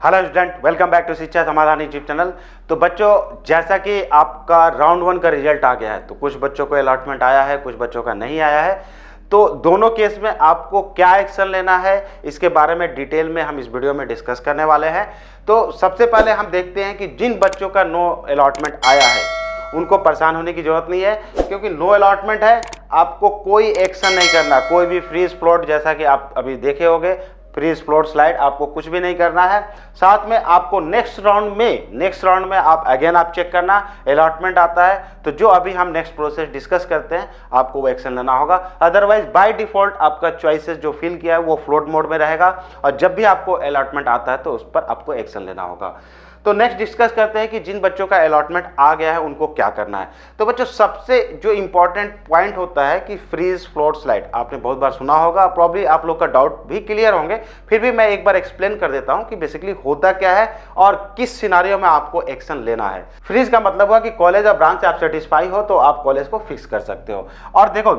Hello student, welcome back to Shiksha Samadhan YouTube channel. तो बच्चों, जैसा कि आपका राउंड 1 का रिजल्ट आ गया है, तो कुछ बच्चों को अलॉटमेंट आया है, कुछ बच्चों का नहीं आया है। तो दोनों केस में आपको क्या एक्शन लेना है, इसके बारे में डिटेल में हम इस वीडियो में डिस्कस करने वाले हैं। तो सबसे पहले हम देखते हैं कि जिन बच्चों का नो अलॉटमेंट आया है उनको परेशान होने की जरूरत नहीं है, क्योंकि नो अलॉटमेंट है, आपको कोई एक्शन नहीं करना। कोई भी फ्रीज प्लॉट, जैसा कि आप अभी देखे होंगे, फ्रीज प्लॉट स्लाइड, आपको कुछ भी नहीं करना है। साथ में आपको नेक्स्ट राउंड में आप अगेन आप चेक करना, अलॉटमेंट आता है तो जो अभी हम नेक्स्ट प्रोसेस डिस्कस करते हैं आपको वो एक्शन लेना होगा। अदरवाइज बाय डिफॉल्ट आपका चॉइसेस जो फिल किया है वो फ्लोट मोड में रहेगा, और जब भी आपको अलॉटमेंट आता है तो उस पर आपको एक्शन लेना होगा। तो नेक्स्ट डिस्कस करते हैं कि जिन बच्चों का अलॉटमेंट आ गया है उनको क्या करना है। तो बच्चों, सबसे जो इंपॉर्टेंट पॉइंट होता है कि फ्रीज फ्लोट स्लाइड, आपने बहुत बार सुना होगा, प्रॉब्ली आप लोग का डाउट भी क्लियर होंगे, फिर भी मैं एक बार एक्सप्लेन कर देता हूं कि बेसिकली होता क्या है और किस सिनारियो में आपको एक्शन लेना है। फ्रीज का मतलब हुआ कि कॉलेज और ब्रांच से आप सेटिस्फाई हो तो आप कॉलेज को फिक्स कर सकते हो। और देखो,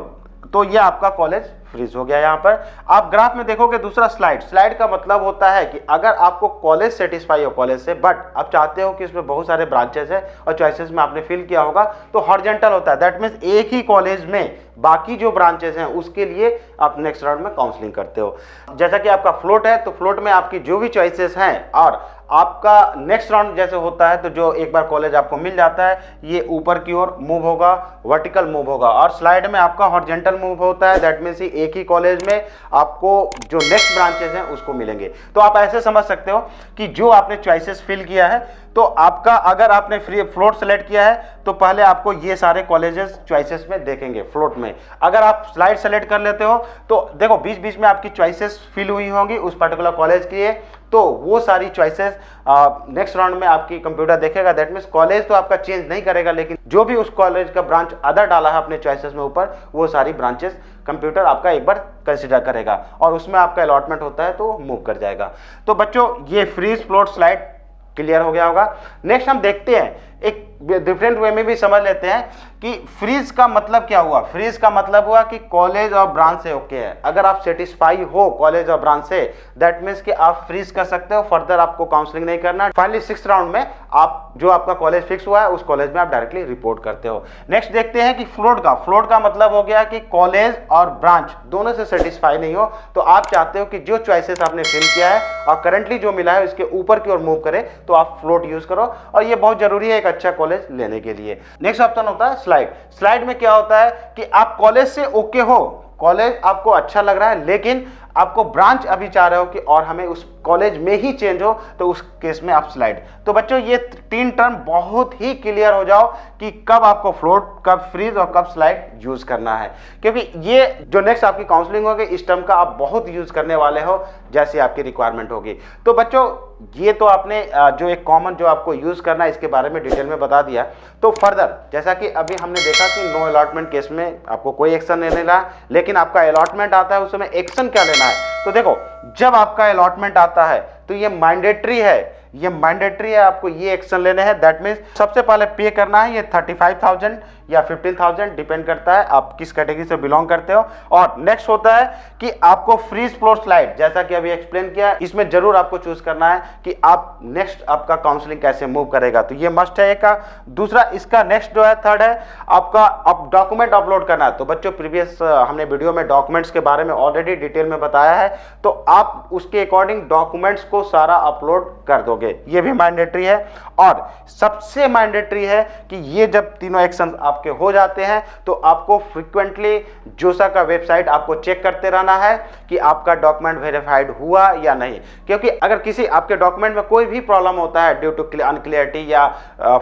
तो ये आपका कॉलेज फ्रीज हो गया। यहाँ पर आप ग्राफ में देखोगे दूसरा स्लाइड का मतलब होता है कि अगर आपको कॉलेज सेटिस्फाई हो कॉलेज से, बट आप चाहते हो कि इसमें बहुत सारे ब्रांचेस है और चॉइसेस में आपने फिल किया होगा, तो हॉरिजॉन्टल होता है। दैट मीन्स एक ही कॉलेज में बाकी जो ब्रांचेस हैं उसके लिए आप नेक्स्ट राउंड में काउंसलिंग करते हो। जैसा कि आपका फ्लोट है तो फ्लोट में आपकी जो भी चॉइसेस हैं, और आपका नेक्स्ट राउंड जैसे होता है तो जो एक बार कॉलेज आपको मिल जाता है ये ऊपर की ओर मूव होगा, वर्टिकल मूव होगा, और स्लाइड में आपका हॉरिजॉन्टल मूव होता है। दैट मीन्स एक ही कॉलेज में आपको जो नेक्स्ट ब्रांचेस हैं उसको मिलेंगे। तो आप ऐसे समझ सकते हो कि जो आपने चॉइसेस फिल किया है, तो आपका अगर आपने फ्री फ्लोट सेलेक्ट किया है तो पहले आपको ये सारे कॉलेजेस चॉइसेस में देखेंगे फ्लोट में। अगर आप स्लाइड सेलेक्ट कर लेते हो तो देखो बीच बीच में आपकी चॉइसेस फिल हुई होंगी उस पर्टिकुलर कॉलेज के लिए, तो वो सारी चॉइसेस नेक्स्ट राउंड में आपकी कंप्यूटर देखेगा। दैट मीन्स कॉलेज तो आपका चेंज नहीं करेगा, लेकिन जो भी उस कॉलेज का ब्रांच अदर डाला है अपने चॉइसेस में ऊपर, वो सारी ब्रांचेस कंप्यूटर आपका एक बार कंसिडर करेगा और उसमें आपका अलॉटमेंट होता है तो मूव कर जाएगा। तो बच्चों, ये फ्रीज प्लॉट स्लाइड क्लियर हो गया होगा। नेक्स्ट हम देखते हैं, एक डिफरेंट वे में भी समझ लेते हैं कि फ्रीज का मतलब क्या हुआ। फ्रीज का मतलब हुआ कि कॉलेज और ब्रांच से ओके है। अगर आप सेटिस्फाई हो कॉलेज और ब्रांच से, दैट मीन्स कि आप फ्रीज कर सकते हो, फर्दर आपको काउंसलिंग नहीं करना। फाइनली 6th राउंड में आप जो आपका कॉलेज फिक्स हुआ है उस कॉलेज में आप डायरेक्टली रिपोर्ट करते हो। नेक्स्ट देखते हैं कि फ्लोट का मतलब हो गया कि कॉलेज और ब्रांच दोनों से सेटिस्फाई नहीं हो, तो आप चाहते हो कि जो चॉइसेस आपने फिल किया है और करंटली जो मिला है उसके ऊपर की ओर मूव करे, तो आप फ्लोट यूज करो, और ये बहुत जरूरी है एक अच्छा कॉलेज लेने के लिए। नेक्स्ट ऑप्शन होता है स्लाइड में क्या होता है कि आप कॉलेज से ओके हो, कॉलेज आपको अच्छा लग रहा है, लेकिन आपको ब्रांच अभी चाह रहे हो कि और हमें उस कॉलेज में ही चेंज हो, तो उस केस में आप स्लाइड। तो बच्चों, ये 3 टर्म बहुत ही क्लियर हो जाओ कि कब आपको फ्लोट, कब फ्रीज और कब स्लाइड यूज करना है, क्योंकि ये जो नेक्स्ट आपकी काउंसलिंग होगी इस टर्म का आप बहुत यूज करने वाले हो जैसी आपकी रिक्वायरमेंट होगी। तो बच्चों, ये तो आपने जो एक कॉमन जो आपको यूज करना है इसके बारे में डिटेल में बता दिया। तो फर्दर जैसा कि अभी हमने देखा कि नो अलॉटमेंट केस में आपको कोई एक्शन नहीं लेना है, लेकिन आपका अलॉटमेंट आता है उस समय एक्शन क्या लेना है। तो देखो, जब आपका अलॉटमेंट आता है तो ये मैंडेटरी है, आपको ये एक्शन लेने हैं। दैट मीन्स सबसे पहले पे करना है, ये 35,000 या 15,000 डिपेंड करता है आप किस कैटेगरी से बिलोंग करते हो। और नेक्स्ट होता है कि आपको फ्रीज फ्लोट स्लाइड, जैसा कि अभी एक्सप्लेन किया, इसमें जरूर आपको चूज करना है कि आप नेक्स्ट आपका काउंसलिंग कैसे मूव करेगा, तो ये मस्ट है एक का। दूसरा इसका नेक्स्ट जो है थर्ड है आपका अब डॉक्यूमेंट अपलोड करना है। तो बच्चों, प्रीवियस हमने वीडियो में डॉक्यूमेंट्स के बारे में ऑलरेडी डिटेल में बताया है, तो आप उसके अकॉर्डिंग डॉक्यूमेंट्स को सारा अपलोड कर दोगे, ये भी मैंडेटरी है। और सबसे मैंडेटरी है कि ये जब तीनों एक्शन आपके हो जाते हैं तो आपको फ्रीक्वेंटली जोसा का वेबसाइट आपको चेक करते रहना है कि आपका डॉक्यूमेंट वेरीफाइड हुआ या नहीं, क्योंकि अगर किसी आपके डॉक्यूमेंट में कोई भी प्रॉब्लम होता है ड्यू टू अनक्लियरिटी या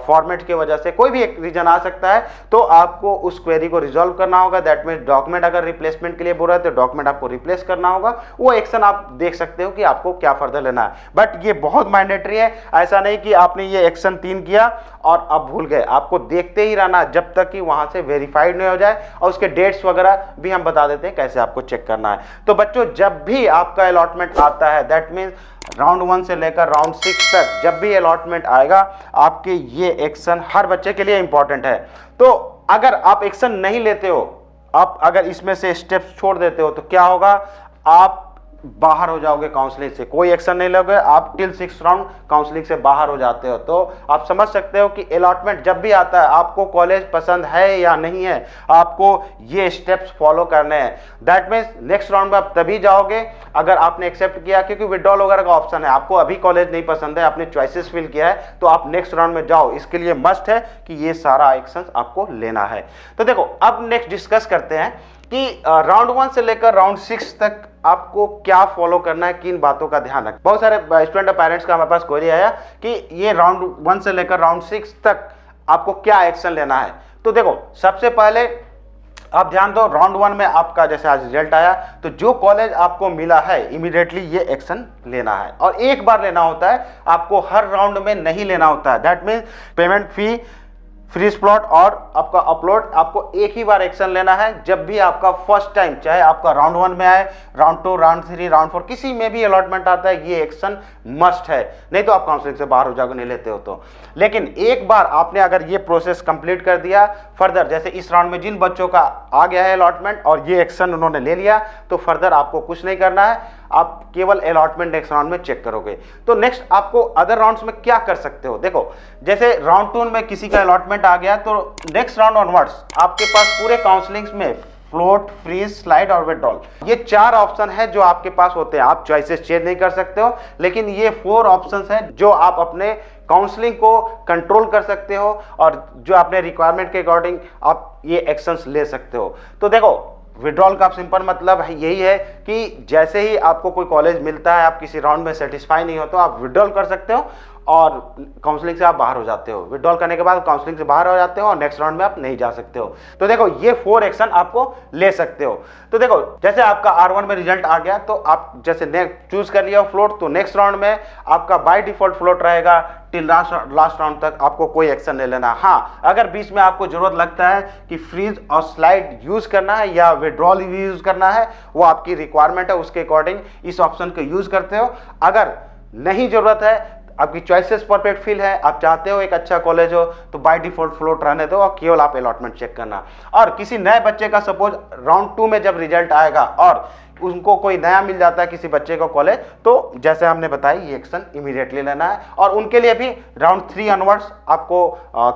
फॉर्मेट की वजह से, कोई भी एक रीजन आ सकता है, तो आपको उस क्वेरी को रिजॉल्व करना होगा। दैट मीन्स डॉक्यूमेंट अगर रिप्लेसमेंट के लिए बोल रहा है तो डॉक्यूमेंट आपको रिप्लेस करना होगा। वो एक्शन आप देख सकते हो कि आपको क्या फर्दर लेना है, बट ये बहुत मैंडेटरी है। ऐसा नहीं कि आपने ये एक्शन 3 किया और अब भूल गए, आपको देखते ही रहना जब तक कि वहां से वेरीफाइड नहीं हो जाए, और उसके डेट्स वगैरह भी हम बता देते हैं कैसे आपको चेक करना है। तो बच्चों, जब भी आपका अलॉटमेंट आता है, दैट मीन्स राउंड 1 से लेकर राउंड 6 तक जब भी अलॉटमेंट आएगा, आपके ये एक्शन हर बच्चे के लिए इंपॉर्टेंट है। तो अगर आप एक्शन नहीं लेते हो, आप अगर इसमें से स्टेप्स छोड़ देते हो, तो क्या होगा, आप बाहर हो जाओगे काउंसलिंग से, कोई एक्शन नहीं लोगे, आप टिल 6th राउंड काउंसलिंग से बाहर हो जाते हो। तो आप समझ सकते हो कि अलॉटमेंट जब भी आता है, आपको कॉलेज पसंद है या नहीं है, आपको ये स्टेप्स फॉलो करने हैं। दैट मीन्स नेक्स्ट राउंड में आप तभी जाओगे अगर आपने एक्सेप्ट किया, क्योंकि विड्रॉल वगैरह का ऑप्शन है। आपको अभी कॉलेज नहीं पसंद है, आपने चॉइसेस फिल किया है, तो आप नेक्स्ट राउंड में जाओ। इसके लिए मस्ट है कि ये सारा एक्शन आपको लेना है। तो देखो अब नेक्स्ट डिस्कस करते हैं कि राउंड 1 से लेकर राउंड 6 तक आपको क्या फॉलो करना है, किन बातों का ध्यान रखना। बहुत सारे स्टूडेंट और पेरेंट्स का हमारे पास क्वेरी आया कि ये राउंड 1 से लेकर राउंड 6 तक आपको क्या एक्शन लेना है। तो देखो सबसे पहले आप ध्यान दो, राउंड 1 में आपका जैसे आज रिजल्ट आया, तो जो कॉलेज आपको मिला है इमीडिएटली ये एक्शन लेना है, और एक बार लेना होता है, आपको हर राउंड में नहीं लेना होता है। That means payment fee, freeze float और आपका अपलोड, आपको एक ही बार एक्शन लेना है जब भी आपका फर्स्ट टाइम, चाहे आपका राउंड 1 में आए, राउंड 2, राउंड 3, राउंड 4 किसी में भी अलॉटमेंट आता है, ये एक्शन मस्ट है, नहीं तो आप काउंसलिंग से बाहर हो जाओगे नहीं लेते हो तो। लेकिन एक बार आपने अगर ये प्रोसेस कंप्लीट कर दिया, फर्दर जैसे इस राउंड में जिन बच्चों का आ गया है अलॉटमेंट और ये एक्शन उन्होंने ले लिया, तो फर्दर आपको कुछ नहीं करना है, आप केवल अलॉटमेंट नेक्स्ट राउंड में चेक करोगे। तो नेक्स्ट आपको अदर राउंड्स में क्या कर सकते हो, देखो जैसे राउंड 2 में किसी का अलॉटमेंट आ गया, तो नेक्स्ट राउंड ऑनवर्ड्स आपके पास पूरे काउंसलिंग्स में फ्लोट, फ्रीज, स्लाइड और विड्रॉल, ये 4 ऑप्शन है जो आपके पास होते हैं। आप चॉइसेस चेंज नहीं कर सकते हो, लेकिन ये 4 ऑप्शंस हैं जो आप अपने काउंसलिंग को कंट्रोल कर सकते हो और जो अपने रिक्वायरमेंट के अकॉर्डिंग आप ये एक्शंस ले सकते हो। तो देखो विड्रॉल का सिंपल मतलब यही है कि जैसे ही आपको कोई कॉलेज मिलता है, आप किसी राउंड में सेटिस्फाई नहीं हो, तो आप विड्रॉल कर सकते हो और काउंसलिंग से आप बाहर हो जाते हो। विड्रॉल करने के बाद काउंसलिंग से बाहर हो जाते हो और नेक्स्ट राउंड में आप नहीं जा सकते हो। तो देखो ये 4 एक्शन आपको ले सकते हो। तो देखो जैसे आपका R1 में रिजल्ट आ गया, तो आप जैसे नेक्स्ट चूज कर लिया फ्लोट, तो नेक्स्ट राउंड में आपका बाय डिफॉल्ट फ्लोट रहेगा टिल लास्ट राउंड तक, आपको कोई एक्शन नहीं लेना। हाँ, अगर बीच में आपको जरूरत लगता है कि फ्रीज और स्लाइड यूज करना है या विड्रॉल यूज करना है, वो आपकी रिक्वायरमेंट है, उसके अकॉर्डिंग इस ऑप्शन को यूज करते हो। अगर नहीं जरूरत है, आपकी चॉइसेस परफेक्ट फिल है, आप चाहते हो एक अच्छा कॉलेज हो, तो बाय डिफॉल्ट फ्लोट रहने दो और केवल आप अलॉटमेंट चेक करना। और किसी नए बच्चे का सपोज राउंड 2 में जब रिजल्ट आएगा और उनको कोई नया मिल जाता है किसी बच्चे को कॉलेज, तो जैसे हमने बताया ये एक्शन इमीडिएटली लेना है। और उनके लिए भी राउंड 3 ऑनवर्ड्स आपको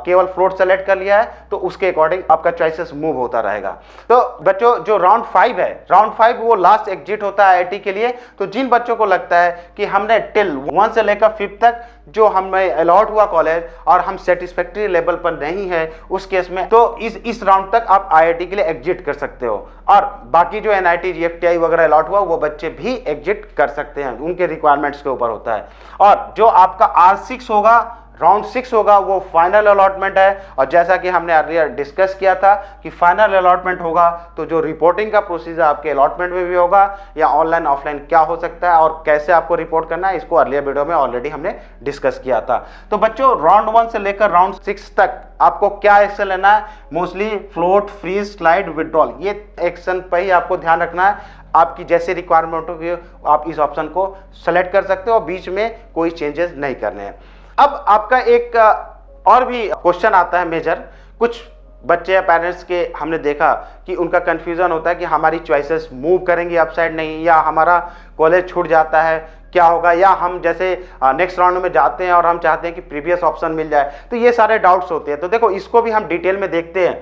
केवल फ्लोट सेलेक्ट कर लिया है, तो उसके अकॉर्डिंग आपका चॉइसेस मूव होता रहेगा। तो बच्चों जो राउंड 5 है, राउंड 5 वो लास्ट एग्जिट होता है IIT के लिए। तो जिन बच्चों को लगता है कि हमने टिल 1 से लेकर 5 तक जो हमें अलॉट हुआ कॉलेज और हम सेटिस्फैक्ट्री लेवल पर नहीं है, उस केस में तो इस राउंड तक आप IIT के लिए एग्जिट कर सकते हो। और बाकी जो NIT, GFTI वगैरह अलॉट हुआ, वो बच्चे भी एग्जिट कर सकते हैं, उनके रिक्वायरमेंट्स के ऊपर होता है। और जो आपका R6 होगा, राउंड 6 होगा, वो फाइनल अलॉटमेंट है। और जैसा कि हमने अर्लियर डिस्कस किया था कि फाइनल अलॉटमेंट होगा तो जो रिपोर्टिंग का प्रोसीजर आपके अलॉटमेंट में भी होगा, या ऑनलाइन ऑफलाइन क्या हो सकता है और कैसे आपको रिपोर्ट करना है, इसको अर्लियर वीडियो में ऑलरेडी हमने डिस्कस किया था। तो बच्चों राउंड 1 से लेकर राउंड 6 तक आपको क्या एक्शन लेना है, mostly float, freeze, slide, withdrawal, ये एक्शन पर ही आपको ध्यान रखना है। आपकी जैसे रिक्वायरमेंट होगी आप इस ऑप्शन को सेलेक्ट कर सकते हो, बीच में कोई चेंजेस नहीं करने हैं। अब आपका एक और भी क्वेश्चन आता है मेजर, कुछ बच्चे या पेरेंट्स के हमने देखा कि उनका कंफ्यूजन होता है कि हमारी चॉइसेस मूव करेंगी अपसाइड नहीं, या हमारा कॉलेज छूट जाता है, क्या होगा, या हम जैसे नेक्स्ट राउंड में जाते हैं और हम चाहते हैं कि प्रीवियस ऑप्शन मिल जाए। तो ये सारे डाउट्स होते हैं। तो देखो इसको भी हम डिटेल में देखते हैं।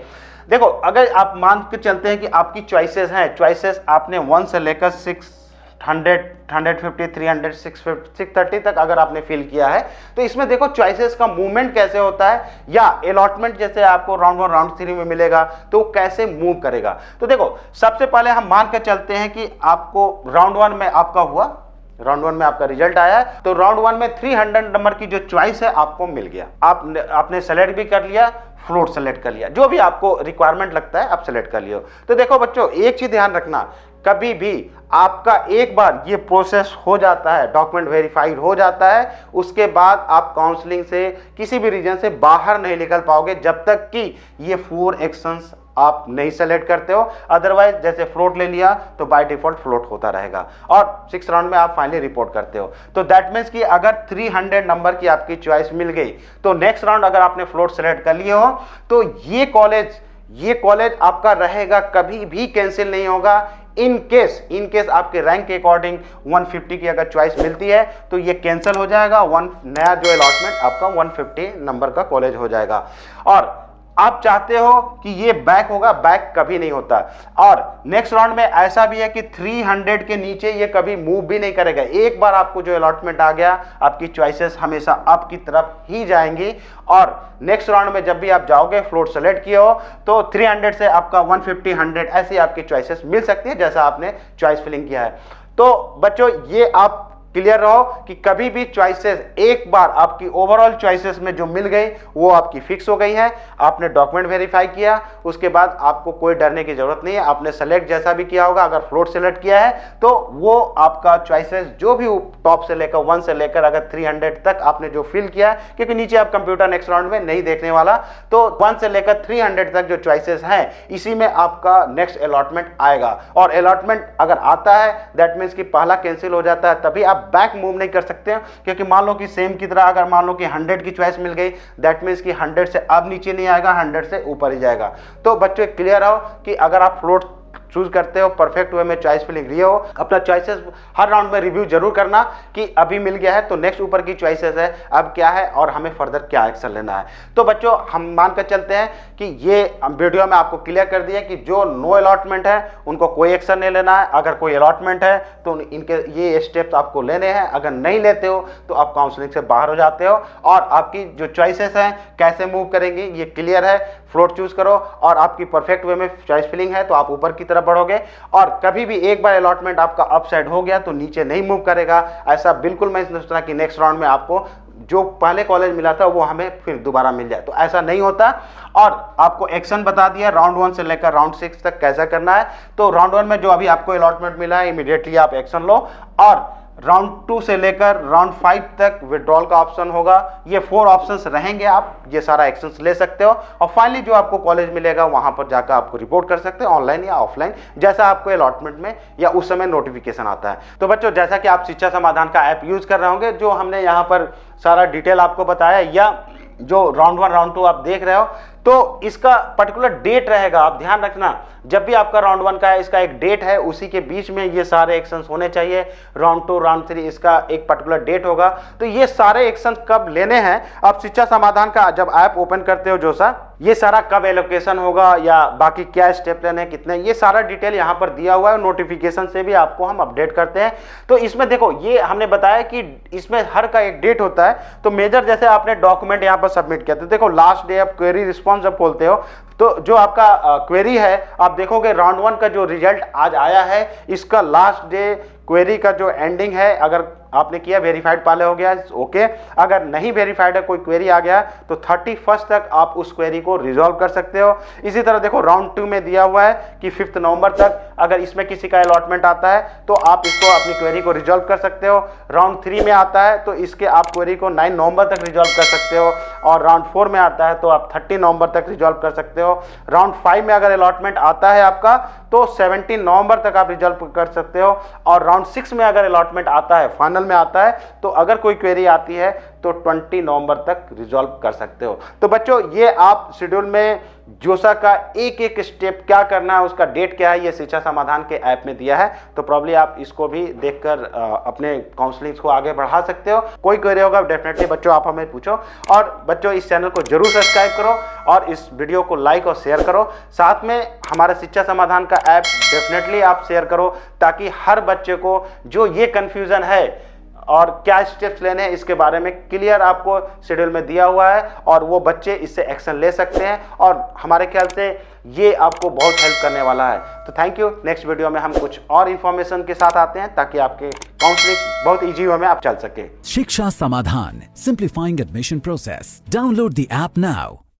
देखो अगर आप मान के चलते हैं कि आपकी चॉइसेस हैं, चॉइसेस आपने 1 से लेकर 600, 150, 300, 650, 630 तक अगर आपने फिल किया है, तो इसमें देखो चॉइसेस का मूवमेंट कैसे होता है, या अलॉटमेंट जैसे आपको राउंड 1, राउंड 3 में मिलेगा तो कैसे मूव करेगा। तो देखो सबसे पहले हम मान के चलते हैं कि आपको राउंड 1 में आपका हुआ, राउंड 1 में आपका रिजल्ट आया है, तो राउंड 1 में 300 नंबर की जो चॉइस है आपको मिल गया, आपने सेलेक्ट भी कर लिया, फ्लोट सेलेक्ट कर लिया, जो भी आपको रिक्वायरमेंट लगता है आप सेलेक्ट कर लियो। तो देखो बच्चों एक चीज ध्यान रखना, कभी भी आपका एक बार ये प्रोसेस हो जाता है, डॉक्यूमेंट वेरीफाइड हो जाता है, उसके बाद आप काउंसलिंग से किसी भी रीजन से बाहर नहीं निकल पाओगे जब तक कि ये 4 एक्शंस आप नहीं सेलेक्ट करते हो। अदरवाइज जैसे फ्लोट ले लिया तो बाय डिफॉल्ट फ्लोट होता रहेगा और 6 राउंड में आप फाइनली रिपोर्ट करते हो। तो दैट मीन्स कि अगर 300 नंबर की आपकी चॉइस मिल गई तो नेक्स्ट राउंड अगर आपने फ्लोट सेलेक्ट कर लिए हो तो ये कॉलेज आपका रहेगा, कभी भी कैंसिल नहीं होगा। इन केस आपके रैंक के अकॉर्डिंग 150 की अगर चॉइस मिलती है तो ये कैंसिल हो जाएगा, नया जो अलॉटमेंट आपका 150 नंबर का कॉलेज हो जाएगा। और आप चाहते हो कि ये बैक होगा, बैक कभी नहीं होता। और नेक्स्ट राउंड में ऐसा भी है कि 300 के नीचे ये कभी मूव भी नहीं करेगा। एक बार आपको जो अलॉटमेंट आ गया, आपकी चॉइसेस हमेशा अप की तरफ ही जाएंगी। और नेक्स्ट राउंड में जब भी आप जाओगे, फ्लोट सेलेक्ट किए हो तो 300 से आपका 150, 100 ऐसी आपकी चॉइसेस मिल सकती है जैसा आपने चॉइस फिलिंग किया है। तो बच्चों ये आप क्लियर रहो कि कभी भी चॉइसेस एक बार आपकी ओवरऑल चॉइसेस में जो मिल गई वो आपकी फिक्स हो गई है। आपने डॉक्यूमेंट वेरीफाई किया, उसके बाद आपको कोई डरने की जरूरत नहीं है। आपने सेलेक्ट जैसा भी किया होगा, अगर फ्लोट सेलेक्ट किया है तो वो आपका चॉइसेस जो भी टॉप से लेकर 1 से लेकर अगर 300 तक आपने जो फिल किया है, क्योंकि नीचे आप कंप्यूटर नेक्स्ट राउंड में नहीं देखने वाला, तो 1 से लेकर 300 तक जो चॉइसेस हैं इसी में आपका नेक्स्ट अलॉटमेंट आएगा। और अलॉटमेंट अगर आता है दैट मीन्स कि पहला कैंसिल हो जाता है, तभी आप बैक मूव नहीं कर सकते हैं। क्योंकि मान लो कि सेम की तरह अगर मान लो कि 100 की चॉइस मिल गई, दैट मीन्स कि 100 से अब नीचे नहीं आएगा, 100 से ऊपर ही जाएगा। तो बच्चों क्लियर हो कि अगर आप फ्लोट चूज करते हो, परफेक्ट वे में चॉइस फिलिंग लिए हो, अपना चॉइसेस हर राउंड में रिव्यू जरूर करना कि अभी मिल गया है तो नेक्स्ट ऊपर की चॉइसेस है अब क्या है और हमें फर्दर क्या एक्शन लेना है। तो बच्चों हम मानकर चलते हैं कि ये वीडियो में आपको क्लियर कर दिया कि जो नो अलॉटमेंट है उनको कोई एक्शन नहीं लेना है। अगर कोई अलॉटमेंट है तो इनके ये स्टेप्स आपको लेने हैं। अगर नहीं लेते हो तो आप काउंसलिंग से बाहर हो जाते हो और आपकी जो चॉइसेस हैं कैसे मूव करेंगे ये क्लियर है। फ्लोट चूज करो और आपकी परफेक्ट वे में चॉइस फिलिंग है तो आप ऊपर की तरफ बढ़ोगे। और कभी भी एक बार अलॉटमेंट आपका अप साइड हो गया तो नीचे नहीं मूव करेगा। ऐसा बिल्कुल मैं नहीं सोचता कि नेक्स्ट राउंड में आपको जो पहले कॉलेज मिला था वो हमें फिर दोबारा मिल जाए, तो ऐसा नहीं होता। और आपको एक्शन बता दिया राउंड 1 से लेकर राउंड 6 तक कैसा करना है। तो राउंड 1 में जो अभी आपको अलॉटमेंट मिला है इमीडिएटली आप एक्शन लो। और राउंड 2 से लेकर राउंड 5 तक विड्रॉल का ऑप्शन होगा। ये 4 ऑप्शंस रहेंगे, आप ये सारा एक्शंस ले सकते हो। और फाइनली जो आपको कॉलेज मिलेगा वहां पर जाकर आपको रिपोर्ट कर सकते हो, ऑनलाइन या ऑफलाइन, जैसा आपको अलॉटमेंट में या उस समय नोटिफिकेशन आता है। तो बच्चों जैसा कि आप शिक्षा समाधान का ऐप यूज कर रहे होंगे, जो हमने यहाँ पर सारा डिटेल आपको बताया, या जो राउंड 1 राउंड 2 आप देख रहे हो, तो इसका पर्टिकुलर डेट रहेगा। आप ध्यान रखना जब भी आपका राउंड 1 का है इसका एक डेट है, उसी के बीच में ये सारे एक्शंस होने चाहिए। राउंड 2 राउंड 3 इसका एक पर्टिकुलर डेट होगा। तो ये सारे एक्शन कब लेने हैं, आप शिक्षा समाधान का जब ऐप ओपन करते हो जोसा, ये सारा कब एलोकेशन होगा या बाकी क्या स्टेप लेने हैं कितने, ये सारा डिटेल यहाँ पर दिया हुआ है। नोटिफिकेशन से भी आपको हम अपडेट करते हैं। तो इसमें देखो ये हमने बताया कि इसमें हर का एक डेट होता है। तो मेजर जैसे आपने डॉक्यूमेंट यहाँ पर सबमिट किया, तो देखो लास्ट डे आप क्वेरी रिस्पॉन्स जब खोलते हो तो जो आपका क्वेरी है, आप देखोगे राउंड 1 का जो रिजल्ट आज आया है इसका लास्ट डे क्वेरी का जो एंडिंग है, अगर आपने किया वेरीफाइड पहले हो गया ओके, अगर नहीं वेरीफाइड है कोई क्वेरी आ गया तो 31 तक आप उस क्वेरी को रिजॉल्व कर सकते हो। इसी तरह देखो राउंड 2 में दिया हुआ है कि 5 नवंबर तक अगर इसमें किसी का अलॉटमेंट आता है तो आप इसको अपनी क्वेरी को रिजॉल्व कर सकते हो। राउंड 3 में आता है तो इसके आप क्वेरी को 9 नवंबर तक रिजॉल्व कर सकते हो। और राउंड 4 में आता है तो आप 30 नवंबर तक रिजॉल्व कर सकते हो। राउंड 5 में अगर अलॉटमेंट आता है आपका तो 17 नवंबर तक आप रिजॉल्व कर सकते हो। और राउंड 6 में अगर अलॉटमेंट आता है, फाइनल में आता है, तो अगर कोई क्वेरी आती है तो 20 नवंबर तक रिजॉल्व कर सकते हो। तो बच्चों ये आप शेड्यूल में जोसा का एक एक स्टेप क्या करना है, उसका डेट क्या है, ये शिक्षा समाधान के ऐप में दिया है। तो प्रॉब्ली आप इसको भी देखकर अपने काउंसलिंग को आगे बढ़ा सकते हो। कोई क्वेरी होगा डेफिनेटली बच्चों आप हमें पूछो। और बच्चों इस चैनल को जरूर सब्सक्राइब करो और इस वीडियो को लाइक और शेयर करो। साथ में हमारे शिक्षा समाधान का ऐप डेफिनेटली आप शेयर करो, ताकि हर बच्चे को जो ये कंफ्यूजन है और क्या स्टेप्स लेने हैं इसके बारे में क्लियर आपको शेड्यूल में दिया हुआ है और वो बच्चे इससे एक्शन ले सकते हैं। और हमारे ख्याल से ये आपको बहुत हेल्प करने वाला है। तो थैंक यू। नेक्स्ट वीडियो में हम कुछ और इन्फॉर्मेशन के साथ आते हैं ताकि आपके काउंसलिंग बहुत इजी वे में आप चल सके। शिक्षा समाधान, simplifying admission process. Download the app now.